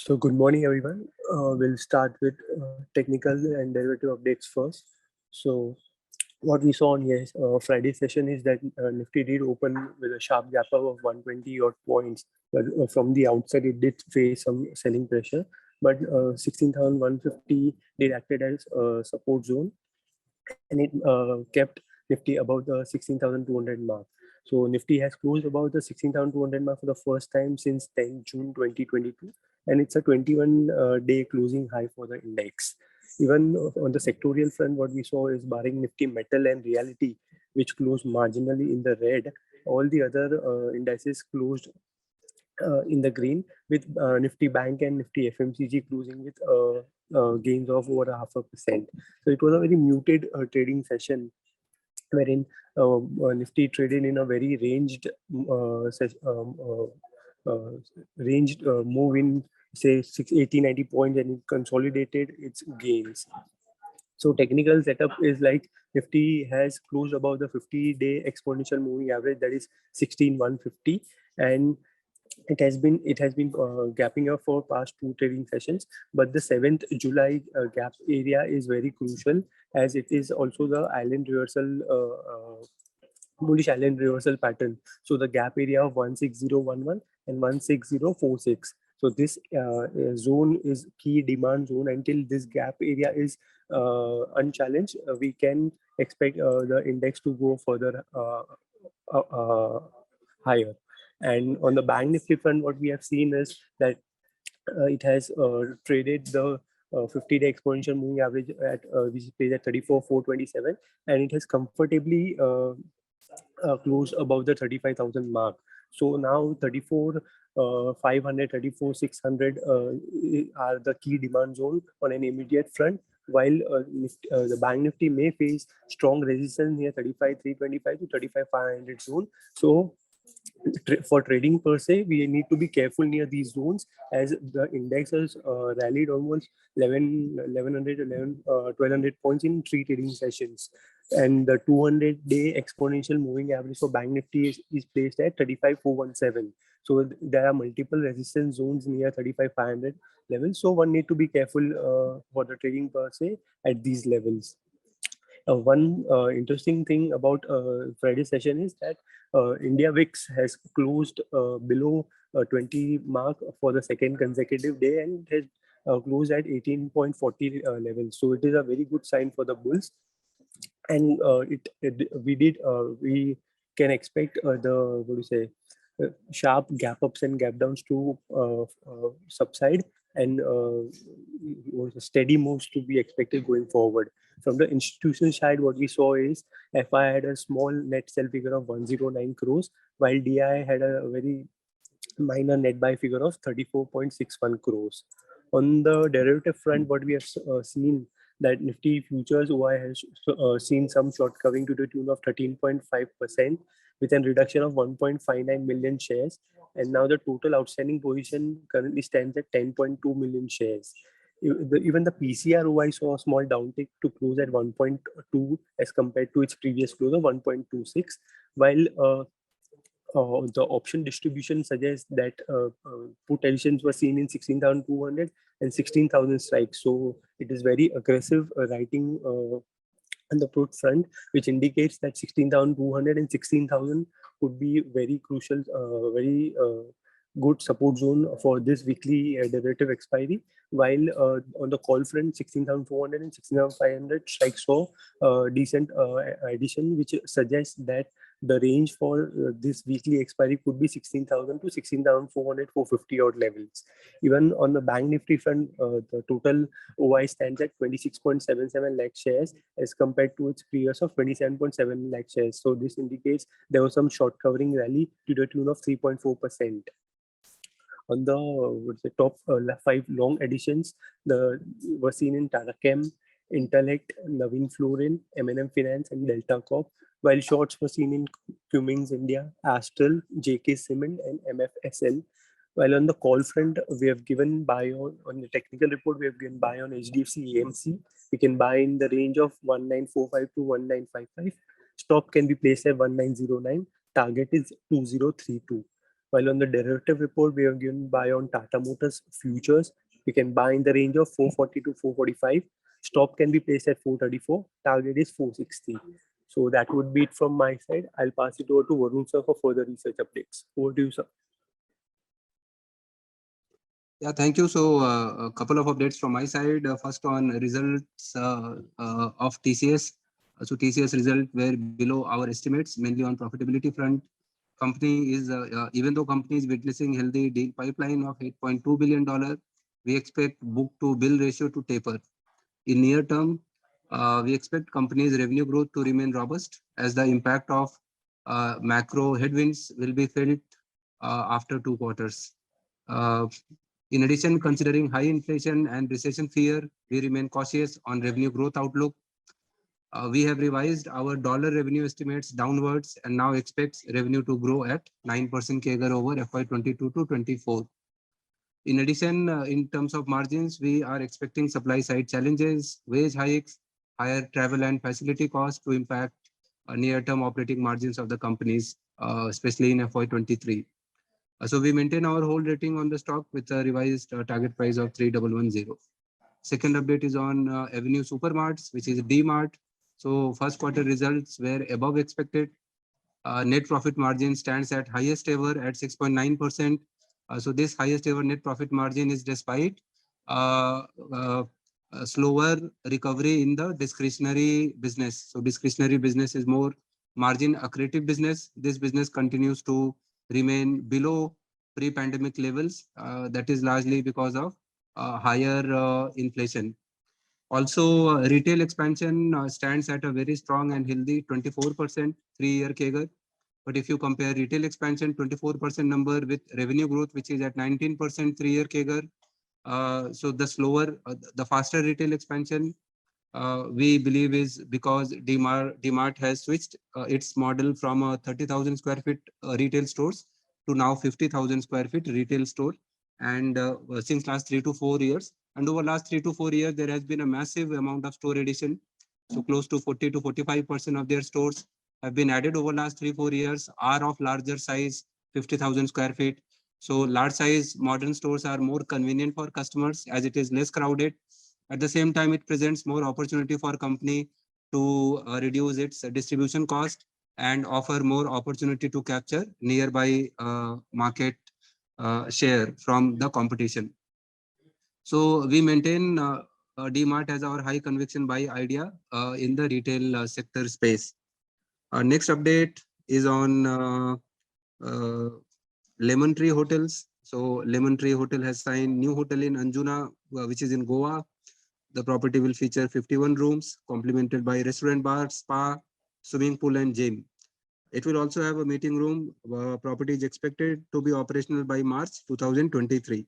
So good morning, everyone. We'll start with technical and derivative updates first. So what we saw on Friday session is that Nifty did open with a sharp gap up of 120 odd points, but from the outset it did face some selling pressure. But 16,150 did acted as a support zone, and it kept Nifty above the 16,200 mark. So Nifty has closed above the 16,200 mark for the first time since 10 June 2022, and it's a 21-day closing high for the index. Even on the sectorial front, what we saw is barring Nifty Metal and Reality, which closed marginally in the red, all the other indices closed in the green, with Nifty Bank and Nifty FMCG closing with gains of over 0.5%. So it was a very muted trading session, wherein Nifty traded in a very ranged move in, say, 80-90 points, and it consolidated its gains. So technical setup is like Nifty has closed above the 50-day exponential moving average, that is 16,150, and it has been gapping up for past two trading sessions. But the 7th July gap area is very crucial, as it is also the island reversal, bullish island reversal pattern. So the gap area of 16011 and 16046. So this zone is key demand zone. Until this gap area is unchallenged, we can expect the index to go further higher. And on the Bank Nifty front, what we have seen is that it has traded the 50-day exponential moving average at which is at 34,427, and it has comfortably closed above the 35,000 mark. So now 34,500, 34,600 are the key demand zone on an immediate front, while the Bank Nifty may face strong resistance near 35,325 to 35,500 zone. So for trading per se, we need to be careful near these zones, as the index has rallied almost 1,100 points in 3 trading sessions. And the 200-day exponential moving average for Bank Nifty is placed at 35,417. So there are multiple resistance zones near 35,500 levels. So one need to be careful for the trading per se at these levels. One interesting thing about Friday session is that India VIX has closed below 20 mark for the second consecutive day, and it has closed at 18.40 levels. So it is a very good sign for the bulls. And we can expect sharp gap ups and gap downs to subside, and steady moves to be expected going forward. From the institutional side, what we saw is FI had a small net sell figure of 109 crores, while DI had a very minor net buy figure of 34.61 crores. On the derivative front, what we have seen that Nifty futures OI has seen some short covering to the tune of 13.5%, with a reduction of 1.59 million shares. And now the total outstanding position currently stands at 10.2 million shares. Even the PCR OI saw a small downtick to close at 1.2 as compared to its previous close of 1.26, while the option distribution suggests that put additions were seen in 16,200 and 16,000 strikes. So it is very aggressive writing on the put front, which indicates that 16,200 and 16,000 could be very crucial, very good support zone for this weekly derivative expiry. While on the call front, 16,400 and 16,500 strikes saw decent addition, which suggests that the range for this weekly expiry could be 16,000 to 16,400, 450 odd levels. Even on the Bank Nifty front, the total OI stands at 26.77 lakh shares as compared to its previous of 27.7 lakh shares. So this indicates there was some short covering rally to the tune of 3.4%. On the top 5 long additions, were seen in Tata Chem, Intellect, Navin Fluorine, M&M Finance, and Delta Corp, while shorts were seen in Cummins India, Astral, JK Cement, and MFSL. While on the call front, we have given buy on the technical report, we have given buy on HDFC AMC. We can buy in the range of 1945 to 1955. Stop can be placed at 1909. Target is 2032. While on the derivative report, we are given buy on Tata Motors futures. We can buy in the range of 440 to 445. Stop can be placed at 434. Target is 460. So that would be it from my side. I'll pass it over to Varun sir for further research updates. Over to you, sir. Yeah, thank you. So a couple of updates from my side. First on results of TCS. So TCS result were below our estimates, mainly on profitability front. Company is, even though company is witnessing healthy deal pipeline of $8.2 billion, we expect book to bill ratio to taper. In near term, we expect company's revenue growth to remain robust as the impact of macro headwinds will be felt after 2 quarters. In addition, considering high inflation and recession fear, we remain cautious on revenue growth outlook. We have revised our dollar revenue estimates downwards and now expects revenue to grow at 9% CAGR over FY22 to 24. In addition, in terms of margins, we are expecting supply side challenges, wage hikes, higher travel and facility costs to impact near-term operating margins of the companies, especially in FY23. So we maintain our hold rating on the stock with a revised target price of 3110. Second update is on Avenue Supermarts, which is D-Mart. So first quarter results were above expected. Net profit margin stands at highest ever at 6.9%. So this highest ever net profit margin is despite a slower recovery in the discretionary business. So discretionary business is more margin accretive business. This business continues to remain below pre-pandemic levels. That is largely because of higher inflation. Also, retail expansion stands at a very strong and healthy 24% 3-year CAGR. But if you compare retail expansion 24% number with revenue growth, which is at 19% 3-year CAGR, so the faster retail expansion, we believe is because DMart has switched its model from a 30,000 square feet retail stores to now 50,000 square feet retail store. And since last 3 to 4 years, and over last 3 to 4 years, there has been a massive amount of store addition. So close to 40 to 45% of their stores have been added over last 3-4 years, are of larger size, 50,000 square feet. So large size modern stores are more convenient for customers as it is less crowded. At the same time, it presents more opportunity for company to reduce its distribution cost and offer more opportunity to capture nearby market share from the competition. So we maintain DMart as our high conviction buy idea in the retail sector space. Next update is on Lemon Tree Hotels. So Lemon Tree Hotel has signed new hotel in Anjuna, which is in Goa. The property will feature 51 rooms, complemented by restaurant, bar, spa, swimming pool, and gym. It will also have a meeting room. Property is expected to be operational by March 2023.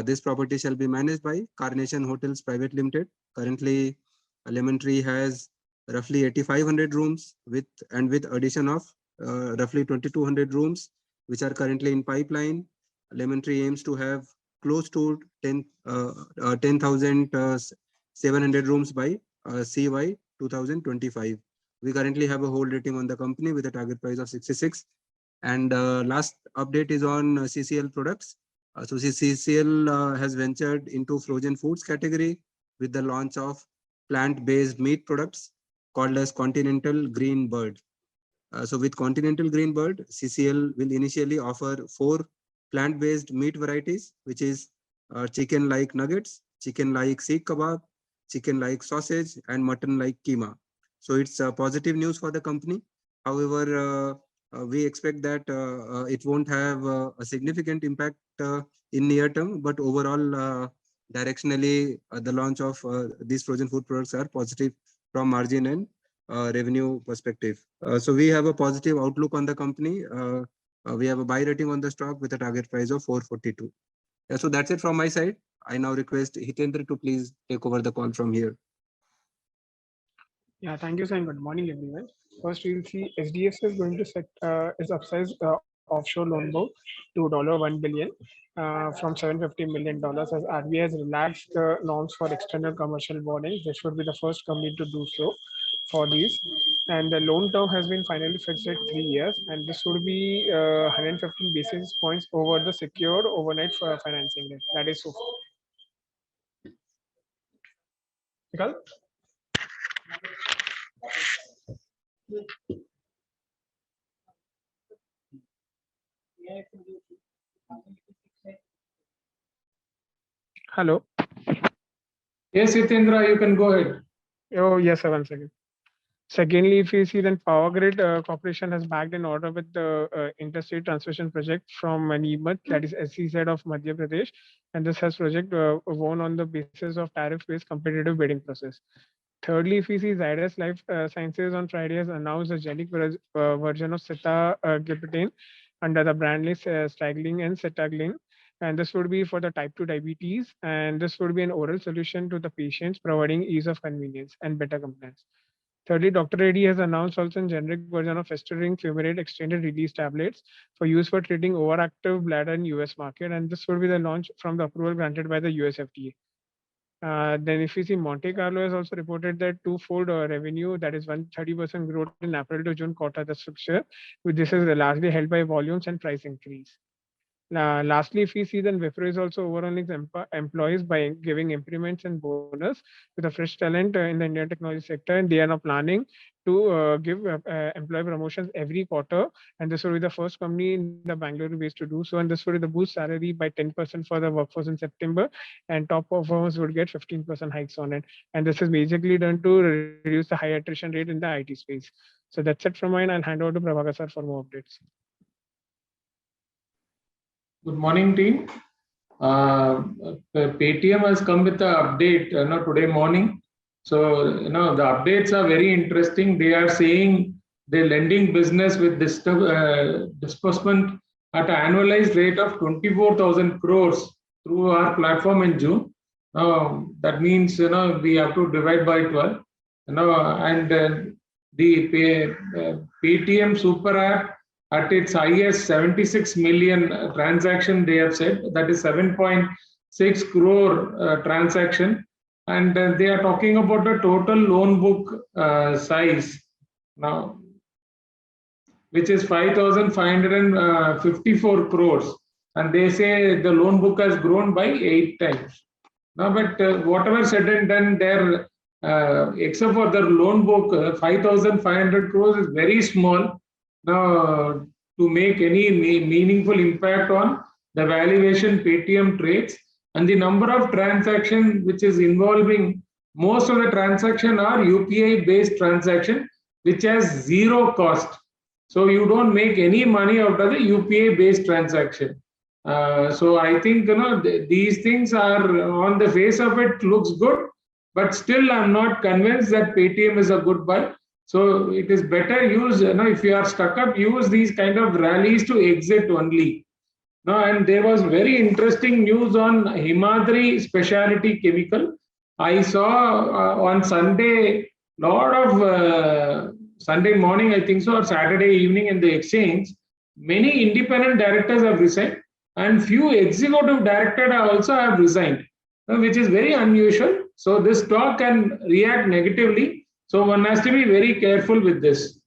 This property shall be managed by Carnation Hotels Private Limited. Currently, Lemon Tree has roughly 8,500 rooms with addition of roughly 2,200 rooms, which are currently in pipeline. Lemon Tree aims to have close to 10,700 rooms by CY 2025. We currently have a hold rating on the company with a target price of 66. And last update is on CCL products. So CCL has ventured into frozen foods category with the launch of plant-based meat products called as Continental Green Bird. So with Continental Green Bird, CCL will initially offer 4 plant-based meat varieties, which is chicken like nuggets, chicken like seekh kebab, chicken like sausage, and mutton like keema. So it's positive news for the company. However, we expect that it won't have a significant impact in near term, but overall, directionally, the launch of these frozen food products are positive from margin and revenue perspective. So we have a positive outlook on the company. We have a buy rating on the stock with a target price of 442. Yeah, so that's it from my side. I now request Hitendra to please take over the call from here. Yeah, thank you, sir, and good morning, everyone. First, we'll see SDFC is going to set its upsize offshore loan book to $1 billion from $750 million as RBI has relaxed the norms for external commercial borrowing. This would be the first company to do so. for these. And the loan term has been finally fixed at 3 years, and this would be 115 basis points over the secured overnight financing rate. That is so far. Nikal? Hello. Yes, Hitendra, you can go ahead. Oh, yes, sir, one second. Secondly, if you see, then Power Grid Corporation has backed an order with the interstate transmission project from NIFTY, that is SEZ of Madhya Pradesh, and this has project won on the basis of tariff-based competitive bidding process. Thirdly, if we see Zydus Life Sciences on Friday has announced a genic version of sitagliptin under the brand name Staglin and Sitaglin. And this would be for the type 2 diabetes. And this would be an oral solution to the patients, providing ease of convenience and better compliance. Thirdly, Dr. Reddy has announced also a generic version of Esterin fumarate extended release tablets for use for treating overactive bladder in US market. And this will be the launch from the approval granted by the US FDA. Then if you see, Monte Carlo has also reported that twofold revenue, that is 130% growth in April to June quarter, the structure, which this is largely held by volumes and price increase. Lastly, if we see, then Wipro is also overall employees by giving increments and bonus to the fresh talent in the Indian technology sector, and they are now planning to give employee promotions every quarter, and this will be the first company in the Bangalore base to do so, and this will be the boost salary by 10% for the workforce in September, and top performers would get 15% hikes on it, and this is basically done to reduce the high attrition rate in the IT space. So that's it from mine. I'll hand over to Prabhakar sir for more updates. Good morning, team. Paytm has come with an update today morning. So, the updates are very interesting. They are saying the lending business with disbursement at an annualized rate of 24,000 crores through our platform in June. That means, we have to divide by 12. And the Paytm Super App at its highest 76 million transaction, they have said, that is 7.6 crore transaction. And they are talking about the total loan book size now, which is 5,554 crores. And they say the loan book has grown by 8 times. Now, but whatever said and done there, except for the loan book, 5,500 crores is very small. Now, to make any meaningful impact on the valuation Paytm trades, and the number of transactions which is involving, most of the transactions are UPI based transaction, which has zero cost. So you don't make any money out of the UPI based transaction. So I think these things are, on the face of it, looks good, but still I'm not convinced that Paytm is a good buy. So it is better use, if you are stuck up, use these kind of rallies to exit only. And there was very interesting news on Himadri Specialty Chemical. I saw on Sunday, lot of Sunday morning, I think so, or Saturday evening in the exchange, many independent directors have resigned and few executive directors also have resigned, which is very unusual. So this stock can react negatively. So one has to be very careful with this.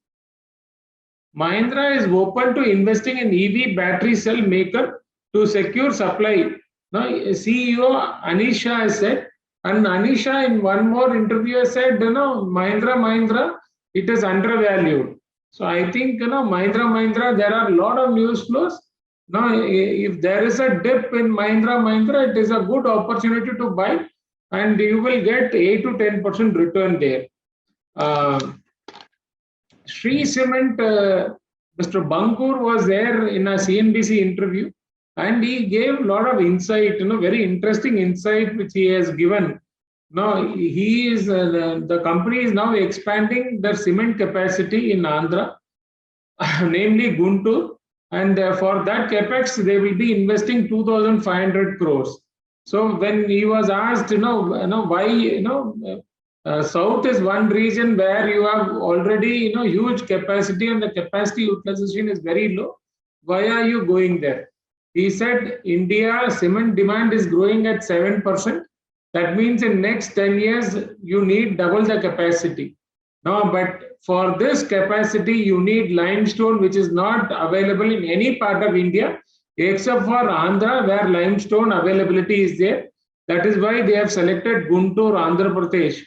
Mahindra is open to investing in EV battery cell maker to secure supply. Now, CEO Anisha has said, and Anisha in one more interview has said, Mahindra, it is undervalued. So I think, Mahindra, there are a lot of news flows. Now, if there is a dip in Mahindra, it is a good opportunity to buy, and you will get 8 to 10% return there. Shree Cement, Mr. Bankur was there in a CNBC interview, and he gave a lot of insight, very interesting insight which he has given. Now, he is the company is now expanding their cement capacity in Andhra, namely Guntur, and for that capex they will be investing 2,500 crores. So when he was asked, why, South is one region where you have already, huge capacity and the capacity utilization is very low. Why are you going there? He said, India cement demand is growing at 7%. That means in next 10 years, you need double the capacity. No, but for this capacity, you need limestone, which is not available in any part of India, except for Andhra, where limestone availability is there. That is why they have selected Guntur, Andhra Pradesh,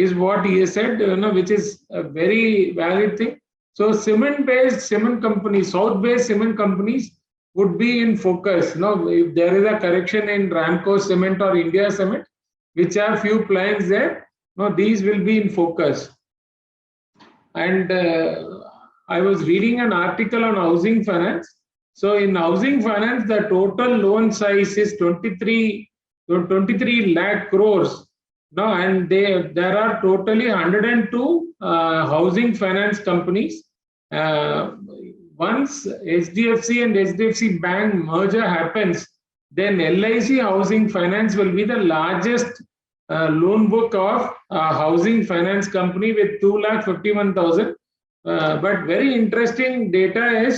is what he has said, which is a very valid thing. So cement-based cement companies, south-based cement companies would be in focus. If there is a correction in Ramco Cement or India Cement, which have few plants there, these will be in focus. And I was reading an article on housing finance. So in housing finance, the total loan size is 23 lakh crores. No, and there are totally 102 housing finance companies. Once HDFC and HDFC Bank merger happens, then LIC Housing Finance will be the largest loan book of housing finance company with 2,51,000. But very interesting data is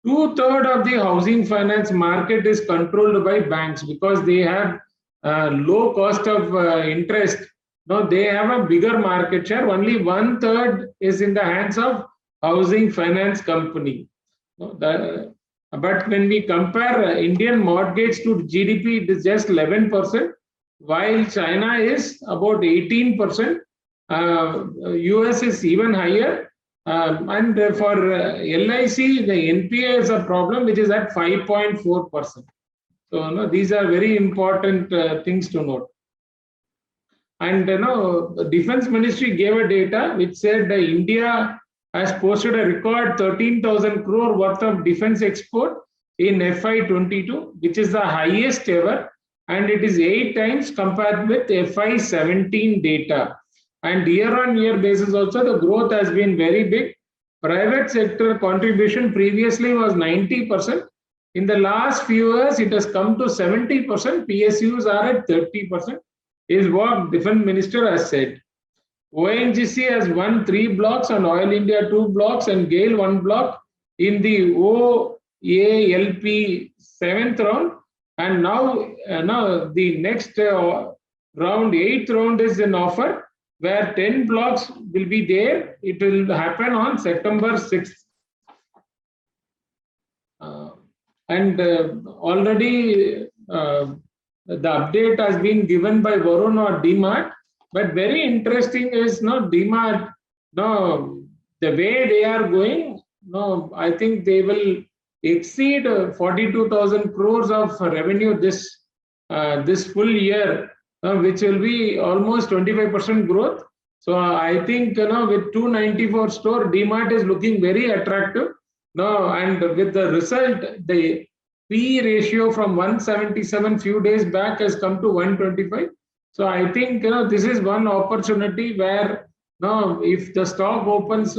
2/3 of the housing finance market is controlled by banks because they have low cost of interest. No, they have a bigger market share. Only 1/3 is in the hands of housing finance company. But when we compare Indian mortgage to GDP, it is just 11%. While China is about 18%, US is even higher, and for LIC, the NPA is a problem which is at 5.4%. So these are very important things to note. And the Defense Ministry gave a data which said India has posted a record 13,000 crore worth of defense export in FY22, which is the highest ever. And it is 8 times compared with FY17 data. And year-on-year basis also, the growth has been very big. Private sector contribution previously was 90%. In the last few years, it has come to 70%. PSUs are at 30%, is what Defense Minister has said. ONGC has won 3 blocks and Oil India 2 blocks and GAIL 1 block in the OALP 7th round. And now the next round, 8th round is an offer where 10 blocks will be there. It will happen on September 6th. Already the update has been given by Varun or DMart. But very interesting is DMart, the way they are going, I think they will exceed 42,000 crores of revenue this full year, which will be almost 25% growth. So I think with 294 store, DMart is looking very attractive. And with the result, the P ratio from 177 few days back has come to 125. So I think this is one opportunity where if the stock opens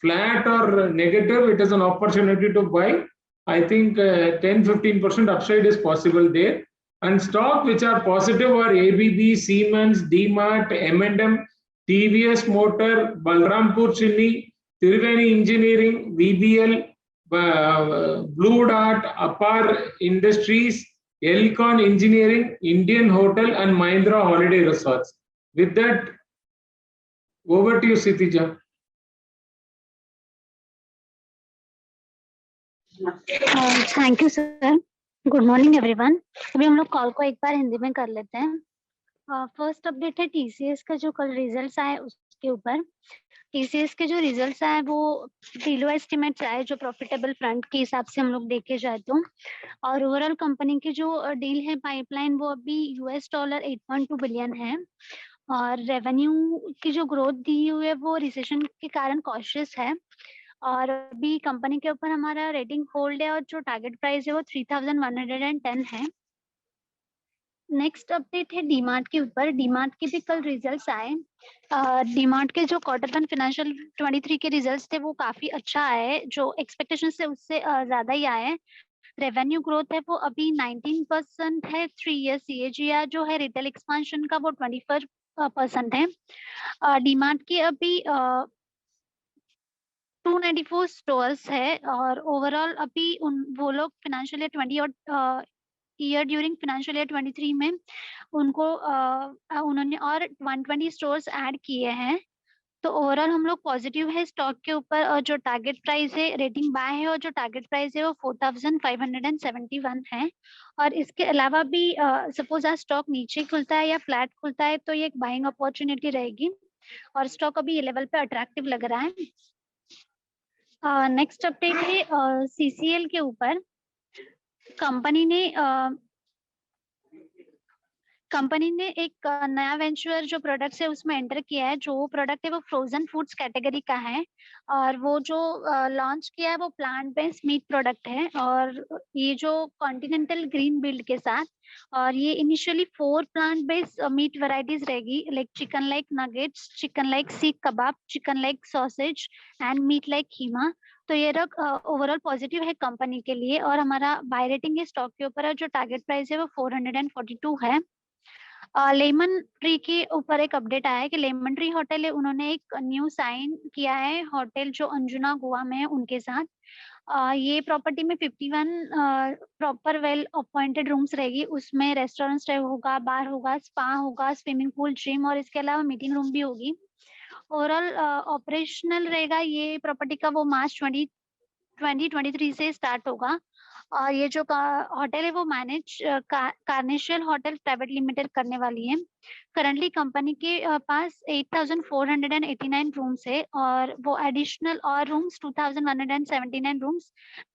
flat or negative, it is an opportunity to buy. I think 10-15% upside is possible there. And stock which are positive are ABB, Siemens, DMart, M&M, TVS Motor, Balrampur Chini, Triveni Engineering, VBL, Blue Dart, Apar Industries, Elcon Engineering, Indian Hotel, and Mahindra Holiday Resorts. With that, over to you, Sitija. Thank you sir. Good morning everyone. अभी हम लोग call को एक बार हिंदी में कर लेते हैं. First update है टीसीएस का जो कल रिजल्ट्स आए उसके ऊपर. टीसीएस के जो रिजल्ट्स आए वो बिलो एस्टिमेट्स आए जो प्रॉफिटेबल फ्रंट के हिसाब से हम लोग देखे जाए तो. और ओवरऑल कंपनी की जो डील है पाइपलाइन वो अभी $8.2 बिलियन है. और रेवेन्यू की जो ग्रोथ दी हुई है वो रिसेशन के कारण कॉशियस है. और अभी कंपनी के ऊपर हमारा रेटिंग होल्ड है और जो टारगेट प्राइस है वो 3,110 है. नेक्स्ट अपडेट है डीमार्ट के ऊपर. डीमार्ट के भी कल रिजल्ट्स आए. डीमार्ट के जो क्वार्टर 1 फाइनेंशियल 23 के रिजल्ट्स थे वो काफी अच्छा आए, जो एक्सपेक्टेशन से उससे ज्यादा ही आए. रेवेन्यू ग्रोथ है वो अभी 19% है. 3 ईयर CAGR जो है रिटेल एक्सपांशन का वो 24% है. डीमार्ट की अभी 294 स्टोर्स है और ओवरऑल अभी वो लोग फाइनेंशियल ईयर 20 और ईयर ड्यूरिंग फाइनेंशियल ईयर 23 में उनको उन्होंने और 120 स्टोर्स ऐड किए हैं. तो ओवरऑल हम लोग पॉजिटिव है स्टॉक के ऊपर, और जो टारगेट प्राइस है रेटिंग बाय है, और जो टारगेट प्राइस है वो 4571 है। और इसके अलावा भी सपोज आज स्टॉक नीचे खुलता है या फ्लैट खुलता है तो ये एक बाइंग अपॉर्चुनिटी रहेगी, और स्टॉक अभी ये लेवल पे अट्रैक्टिव लग रहा है। नेक्स्ट अपडेट है CCL के ऊपर। कंपनी ने एक नया वेंचर जो प्रोडक्ट्स है उसमें एंटर किया है। जो प्रोडक्ट है वो फ्रोजन फूड्स कैटेगरी का है, और वो जो लॉन्च किया है वो प्लांट बेस्ड मीट प्रोडक्ट है, और ये जो कॉन्टिनेंटल ग्रीन बिल्ड के साथ, और ये initially 4 plant based meat varieties रहेगी, like chicken like nuggets, chicken like seekh kebab, chicken like sausage and meat like keema. तो ये ओवरऑल पॉजिटिव है कंपनी के लिए, और हमारा बाय रेटिंग है स्टॉक के ऊपर, और जो टारगेट प्राइस है वो 442 है। लेमन ट्री के ऊपर एक अपडेट आया है कि लेमन ट्री होटल है, उन्होंने एक न्यू साइन किया है होटल जो अंजुना गोवा में है उनके साथ। ये प्रॉपर्टी में 51 प्रॉपर वेल अपॉइंटेड रूम्स रहेगी, उसमें रेस्टोरेंट स्टे होगा, बार होगा, स्पा होगा, स्विमिंग पूल, जिम, और इसके अलावा मीटिंग रूम भी होगी। ओवरऑल ऑपरेशनल रहेगा ये प्रॉपर्टी का, वो मार्च 2023 से स्टार्ट होगा। और ये जो होटल है वो मैनेज कार्निशियल होटल प्राइवेट लिमिटेड करने वाली है। करंटली कंपनी के पास 8489 रूम्स है, और वो एडिशनल और रूम्स 2179 रूम्स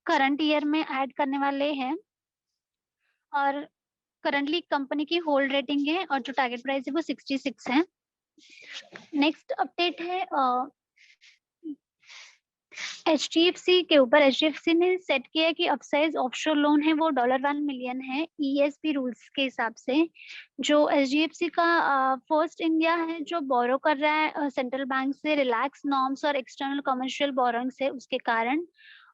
करंट ईयर में ऐड करने वाले हैं। और करंटली कंपनी की होल्ड रेटिंग है, और जो टारगेट प्राइस है वो 66 है। नेक्स्ट अपडेट है HDFC के ऊपर। HDFC ने सेट किया है कि अपसाइज ऑफशोर लोन है वो $1 मिलियन है ESB रूल्स के हिसाब से। जो HDFC का फर्स्ट इंडिया है जो बोरो कर रहा है सेंट्रल बैंक से रिलैक्स नॉर्म्स और एक्सटर्नल कमर्शियल बोरोइंग से, उसके कारण।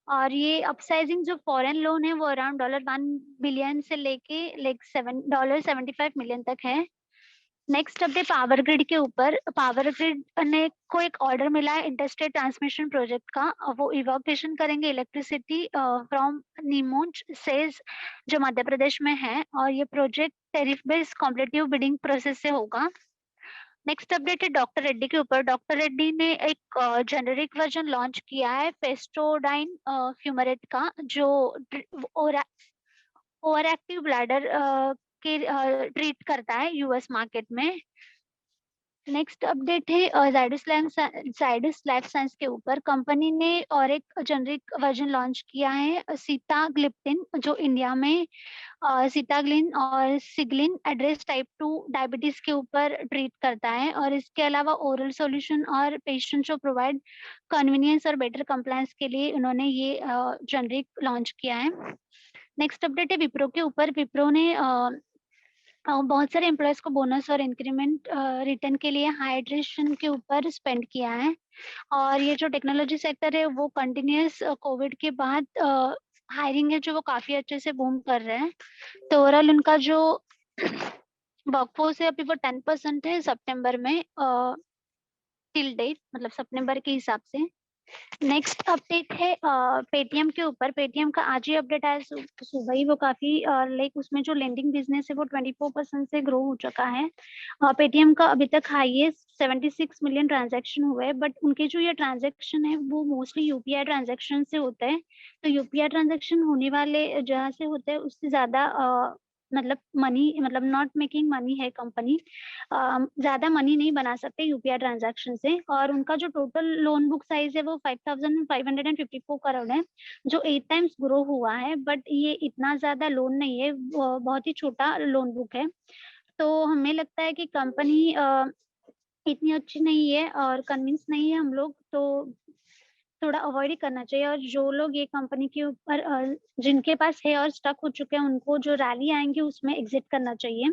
और ये अपसाइजिंग जो फॉरेन लोन है वो अराउंड $1 बिलियन से लेके लाइक $75 मिलियन तक है। नेक्स्ट अपडेट पावर ग्रिड के ऊपर। पावर ग्रिड ने को एक ऑर्डर मिला है इंटरस्टेट ट्रांसमिशन प्रोजेक्ट का, वो इवोकेशन करेंगे इलेक्ट्रिसिटी फ्रॉम नीमूच सेज जो मध्य प्रदेश में है, और ये project tariff based competitive bidding process से होगा। नेक्स्ट अपडेट है डॉक्टर रेड्डी के ऊपर। डॉक्टर रेड्डी ने एक जेनेरिक वर्जन लॉन्च किया है फेस्टोडाइन फ्यूमरेट का, जो ओवर एक्टिव ब्लैडर के ट्रीट करता है US मार्केट में। नेक्स्ट अपडेट है जाइडस लाइफ साइंस के ऊपर। कंपनी ने और एक जेनरिक वर्जन लॉन्च किया है सीताग्लिप्टिन, जो इंडिया में सीताग्लिन और सिग्लिन एड्रेस टाइप 2 डायबिटीज के ऊपर ट्रीट करता है, और इसके अलावा ओरल सॉल्यूशन और पेशेंट जो प्रोवाइड कन्वीनियंस और बेटर कंप्लायंस के लिए उन्होंने ये जेनरिक लॉन्च किया है। नेक्स्ट अपडेट है विप्रो के ऊपर। विप्रो ने बहुत सारे एम्प्लॉयज को बोनस और इंक्रीमेंट रिटर्न के लिए हाइड्रेशन के ऊपर स्पेंड किया है, और ये जो टेक्नोलॉजी सेक्टर है वो कंटिन्यूस कोविड के बाद हायरिंग है जो वो काफी अच्छे से बूम कर रहे हैं। तो ओवरऑल उनका जो वर्कफोर्स है अभी वो 10% है सितंबर में टिल डेट, मतलब सितंबर के हिसाब से। नेक्स्ट अपडेट है पेटीएम के ऊपर। पेटीएम का आज ही अपडेट आया सुबह ही, वो काफी लाइक उसमें जो लेंडिंग बिजनेस है वो 24% से ग्रो हो चुका है। पेटीएम का अभी तक हाईएस्ट 76 मिलियन ट्रांजैक्शन हुए, बट उनके जो ये ट्रांजैक्शन है वो मोस्टली यूपीआई ट्रांजैक्शन से होते हैं। तो यूपीआई ट्रांजैक्शन होने वाले जहाँ से होते हैं उससे ज्यादा मतलब नॉट मेकिंग मनी है कंपनी, ज्यादा मनी नहीं बना सकते यूपीआई ट्रांजैक्शन से। और उनका जो टोटल लोन बुक साइज है वो 5554 करोड़ है, जो 8 टाइम्स ग्रो हुआ है, बट ये इतना ज्यादा लोन नहीं है, बहुत ही छोटा लोन बुक है। तो हमें लगता है कि कंपनी इतनी अच्छी नहीं है और कन्विंस नहीं है हम लोग, तो थोड़ा अवॉइड ही करना चाहिए। और जो लोग ये कंपनी के ऊपर जिनके पास है और स्टक हो चुके हैं उनको जो रैली आएंगे उसमें एग्जिट करना चाहिए।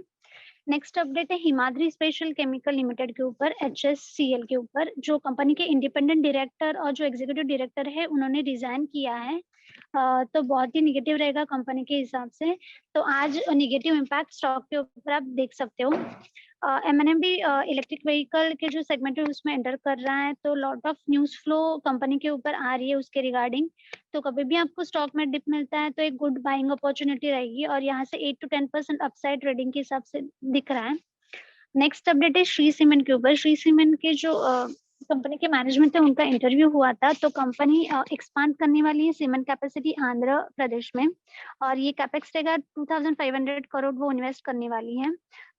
नेक्स्ट अपडेट है हिमाद्री स्पेशल केमिकल लिमिटेड के ऊपर, HSCL के ऊपर। जो कंपनी के इंडिपेंडेंट डायरेक्टर और जो एग्जीक्यूटिव डायरेक्टर है उन्होंने रिजाइन किया है, तो बहुत ही निगेटिव रहेगा कंपनी के हिसाब से। तो आज निगेटिव इम्पैक्ट स्टॉक के ऊपर आप देख सकते हो। M&M भी इलेक्ट्रिक व्हीकल के जो सेगमेंट है उसमें एंटर कर रहा है, तो lot of news flow company के ऊपर आ रही है उसके रिगार्डिंग। तो कभी भी आपको स्टॉक में डिप मिलता है तो एक गुड बाइंग अपॉर्चुनिटी रहेगी, और यहाँ से 8 to 10% अपसाइड ट्रेडिंग के हिसाब से दिख रहा है। नेक्स्ट अपडेट है श्री सीमेंट के ऊपर। श्री सीमेंट के जो कंपनी के मैनेजमेंट से उनका इंटरव्यू हुआ था, तो कंपनी एक्सपांड करने वाली है सीमेंट कैपेसिटी आंध्र प्रदेश में, और ये कैपेक्स रहेगा 2500 करोड़ वो इन्वेस्ट करने वाली है।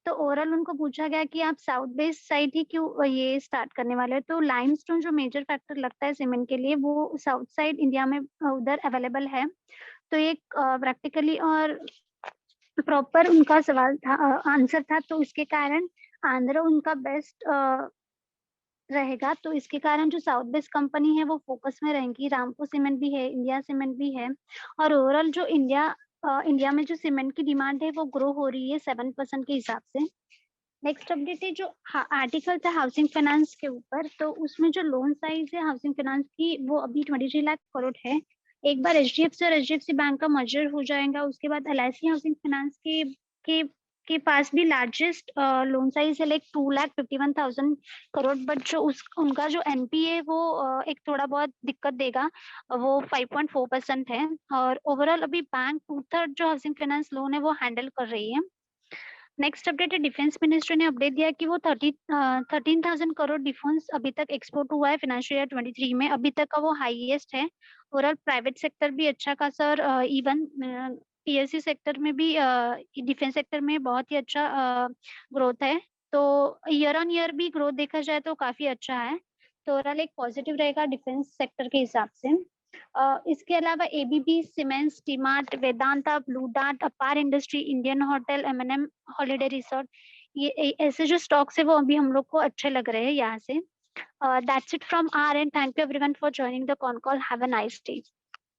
तो ओवरऑल उनको पूछा गया कि आप साउथ बेस्ड साइड ही क्यों ये स्टार्ट करने वाले हो, तो लाइमस्टोन जो मेजर फैक्टर लगता है सीमेंट के लिए वो साउथ साइड इंडिया में उधर अवेलेबल है। तो एक प्रैक्टिकली और प्रॉपर उनका सवाल था, आंसर था, तो इसके कारण आंध्र उनका बेस्ट रहेगा। तो इसके कारण जो साउथ बेस्ड कंपनी है वो फोकस में रहेंगी। रामको सीमेंट भी है, इंडिया सीमेंट भी है, और ओवरऑल जो इंडिया में जो सीमेंट की डिमांड है वो ग्रो हो रही है 7% के हिसाब से। नेक्स्ट अपडेट है जो आर्टिकल था हाउसिंग फाइनेंस के ऊपर, तो उसमें जो लोन साइज है हाउसिंग फाइनेंस की वो अभी 23 लाख करोड़ है। एक बार HDFC और HDFC बैंक का मर्जर हो जाएगा, उसके बाद LIC हाउसिंग फाइनेंस के पास भी लार्जेस्ट लोन साइज है लाइक 2,51,000 करोड़, बट जो उनका जो NPA वो एक थोड़ा बहुत दिक्कत देगा, वो 5.4% है। और ओवरऑल अभी बैंक 2/3 जो हाउसिंग फाइनेंस लोन है वो हैंडल कर रही है। नेक्स्ट अपडेट है डिफेंस मिनिस्ट्री ने अपडेट दिया कि वो 13,000 करोड़ डिफेंस अभी तक एक्सपोर्ट हुआ है फाइनेंशियल ईयर 23 में, अभी तक का वो हाईएस्ट है। ओवरऑल प्राइवेट सेक्टर भी अच्छा खासा, और इवन PSU सेक्टर में भी डिफेंस सेक्टर में बहुत ही अच्छा ग्रोथ है। तो ईयर ऑन ईयर भी ग्रोथ देखा जाए तो काफी अच्छा है। तो ओवरऑल एक पॉजिटिव रहेगा डिफेंस सेक्टर के हिसाब से। इसके अलावा ABB, सीमेंट्स, टीमार्ट, Vedanta, Blue Dart, Apar Industry, Indian Hotel, M&M Holiday Resort, ये ऐसे जो स्टॉक्स है वो अभी हम लोग को अच्छे लग रहे हैं यहाँ से। That's it from our and, thank you everyone for joining the con call, have a nice day.